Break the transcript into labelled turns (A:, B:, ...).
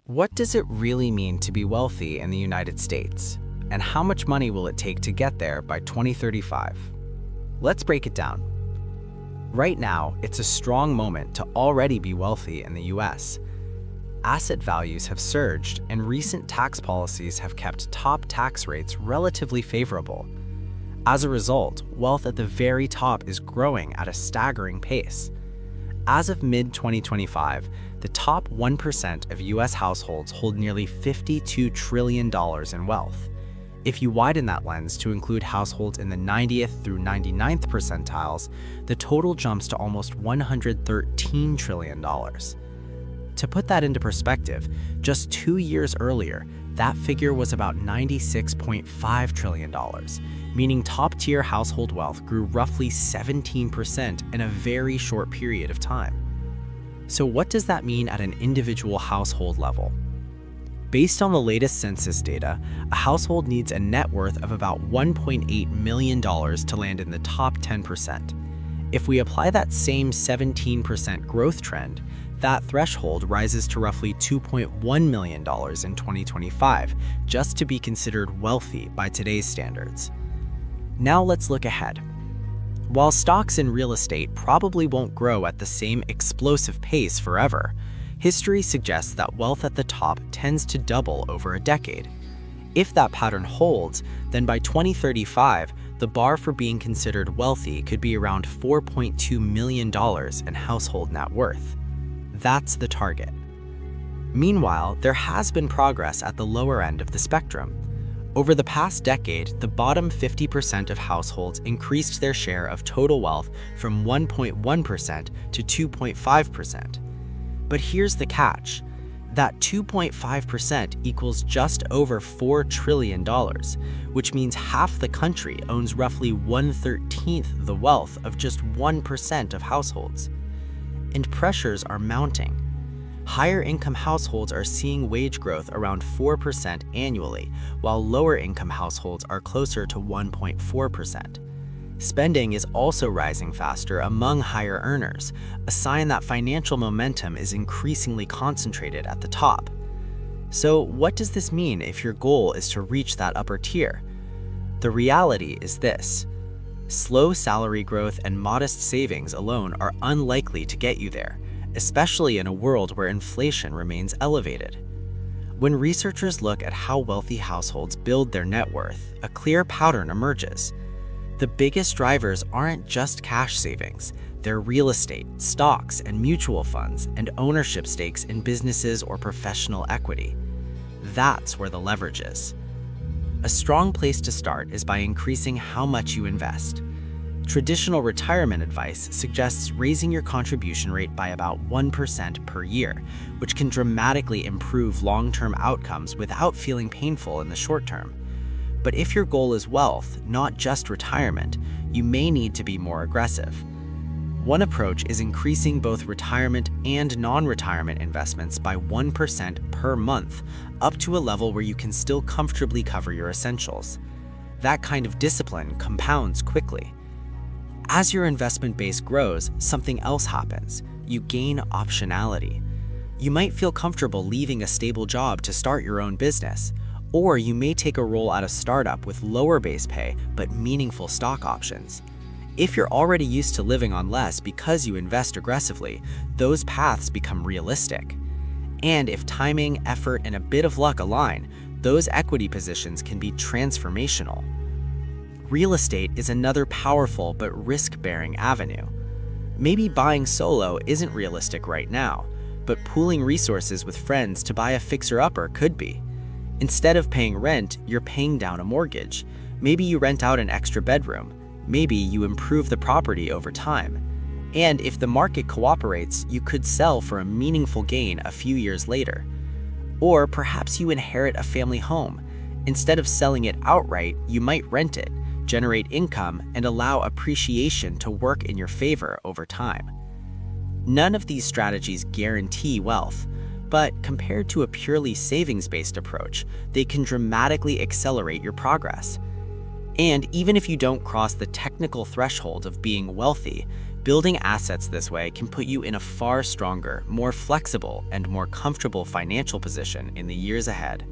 A: What does it really mean to be wealthy in the United States? And how much money will it take to get there by 2035? Let's break it down. Right now, it's a strong moment to already be wealthy in the US. Asset values have surged, and recent tax policies have kept top tax rates relatively favorable. As a result, wealth at the very top is growing at a staggering pace. As of mid-2025, the top 1% of US households hold nearly $52 trillion in wealth. If you widen that lens to include households in the 90th through 99th percentiles, the total jumps to almost $113 trillion. To put that into perspective, just 2 years earlier, that figure was about $96.5 trillion, meaning top-tier household wealth grew roughly 17% in a very short period of time. So what does that mean at an individual household level? Based on the latest census data, a household needs a net worth of about $1.8 million to land in the top 10%. If we apply that same 17% growth trend, that threshold rises to roughly $2.1 million in 2025, just to be considered wealthy by today's standards. Now let's look ahead. While stocks and real estate probably won't grow at the same explosive pace forever, history suggests that wealth at the top tends to double over a decade. If that pattern holds, then by 2035, the bar for being considered wealthy could be around $4.2 million in household net worth. That's the target. Meanwhile, there has been progress at the lower end of the spectrum. Over the past decade, the bottom 50% of households increased their share of total wealth from 1.1% to 2.5%. But here's the catch. That 2.5% equals just over $4 trillion, which means half the country owns roughly 1/13 the wealth of just 1% of households. And pressures are mounting. Higher income households are seeing wage growth around 4% annually, while lower income households are closer to 1.4%. Spending is also rising faster among higher earners, a sign that financial momentum is increasingly concentrated at the top. So what does this mean if your goal is to reach that upper tier? The reality is this. Slow salary growth and modest savings alone are unlikely to get you there, especially in a world where inflation remains elevated. When researchers look at how wealthy households build their net worth, a clear pattern emerges. The biggest drivers aren't just cash savings, they're real estate, stocks, and mutual funds, and ownership stakes in businesses or professional equity. That's where the leverage is. A strong place to start is by increasing how much you invest. Traditional retirement advice suggests raising your contribution rate by about 1% per year, which can dramatically improve long-term outcomes without feeling painful in the short term. But if your goal is wealth, not just retirement, you may need to be more aggressive. One approach is increasing both retirement and non-retirement investments by 1% per month, up to a level where you can still comfortably cover your essentials. That kind of discipline compounds quickly. As your investment base grows, something else happens. You gain optionality. You might feel comfortable leaving a stable job to start your own business, or you may take a role at a startup with lower base pay but meaningful stock options. If you're already used to living on less because you invest aggressively, those paths become realistic. And if timing, effort, and a bit of luck align, those equity positions can be transformational. Real estate is another powerful but risk-bearing avenue. Maybe buying solo isn't realistic right now, but pooling resources with friends to buy a fixer-upper could be. Instead of paying rent, you're paying down a mortgage. Maybe you rent out an extra bedroom. Maybe you improve the property over time. And if the market cooperates, you could sell for a meaningful gain a few years later. Or perhaps you inherit a family home. Instead of selling it outright, you might rent it, generate income, and allow appreciation to work in your favor over time. None of these strategies guarantee wealth, but compared to a purely savings-based approach, they can dramatically accelerate your progress. And even if you don't cross the technical threshold of being wealthy,
B: Building assets this way can put you in a far stronger, more flexible, and more comfortable financial position in the years ahead,